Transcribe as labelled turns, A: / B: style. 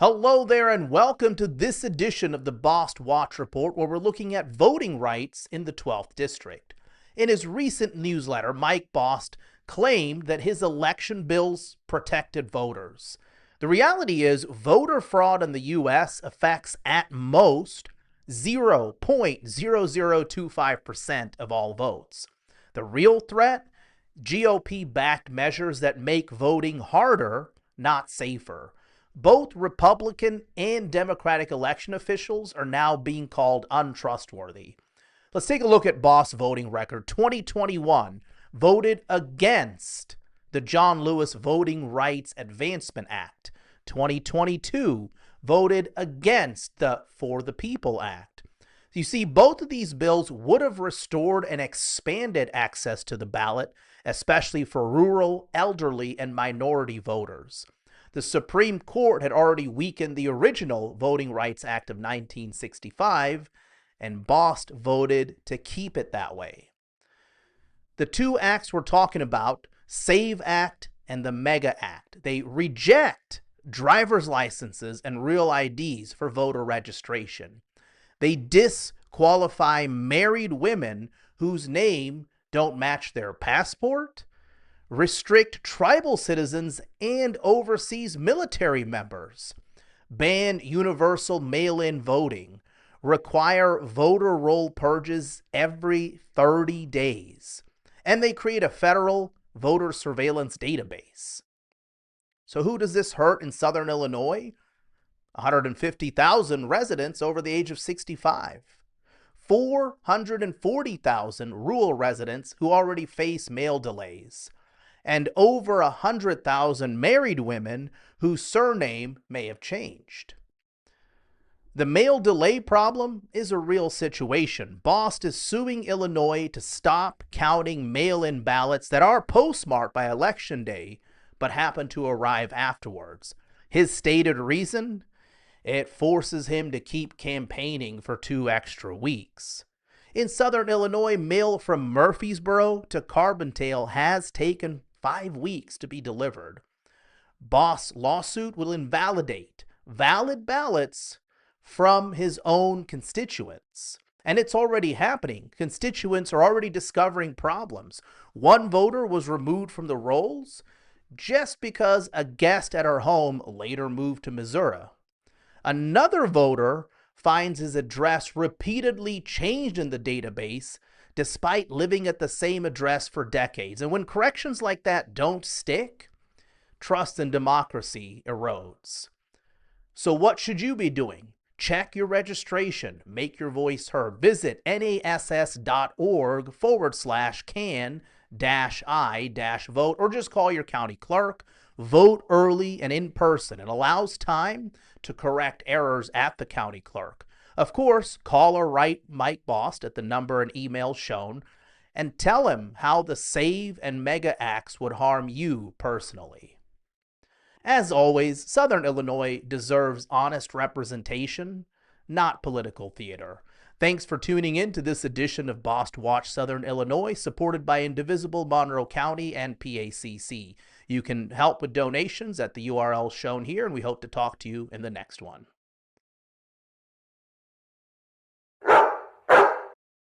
A: Hello there and welcome to this edition of the Bost Watch Report, where we're looking at voting rights in the 12th District. In his recent newsletter, Mike Bost claimed that his election bills protected voters. The reality is voter fraud in the U.S. affects at most 0.0025% of all votes. The real threat? GOP-backed measures that make voting harder, not safer. Both Republican and Democratic election officials are now being called untrustworthy. Let's take a look at Bost's voting record. 2021 voted against the John Lewis Voting Rights Advancement Act. 2022 voted against the For the People Act. You see, both of these bills would have restored and expanded access to the ballot, especially for rural, elderly, and minority voters. The Supreme Court had already weakened the original Voting Rights Act of 1965, and Bost voted to keep it that way. The two acts we're talking about, SAVE Act and the MEGA Act, they reject driver's licenses and real IDs for voter registration. They disqualify married women whose name don't match their passport, restrict tribal citizens and overseas military members, ban universal mail-in voting, require voter roll purges every 30 days, and they create a federal voter surveillance database. So who does this hurt in Southern Illinois? 150,000 residents over the age of 65. 440,000 rural residents who already face mail delays, and over 100,000 married women whose surname may have changed. The mail delay problem is a real situation. Bost is suing Illinois to stop counting mail-in ballots that are postmarked by Election Day but happen to arrive afterwards. His stated reason? It forces him to keep campaigning for 2 extra weeks. In Southern Illinois, mail from Murfreesboro to Carbondale has taken 5 weeks to be delivered. Bost's lawsuit will invalidate valid ballots from his own constituents. And it's already happening. Constituents are already discovering problems. One voter was removed from the rolls just because a guest at her home later moved to Missouri. Another voter finds his address repeatedly changed in the database despite living at the same address for decades. And when corrections like that don't stick, trust in democracy erodes. So what should you be doing? Check your registration. Make your voice heard. Visit nass.org/can-I-vote, or just call your county clerk. Vote early and in person. It allows time to correct errors at the county clerk. Of course, call or write Mike Bost at the number and email shown and tell him how the SAVE and MEGA acts would harm you personally. As always, Southern Illinois deserves honest representation, not political theater. Thanks for tuning in to this edition of Bost Watch Southern Illinois, supported by Indivisible Monroe County and PACC. You can help with donations at the URL shown here, and we hope to talk to you in the next one.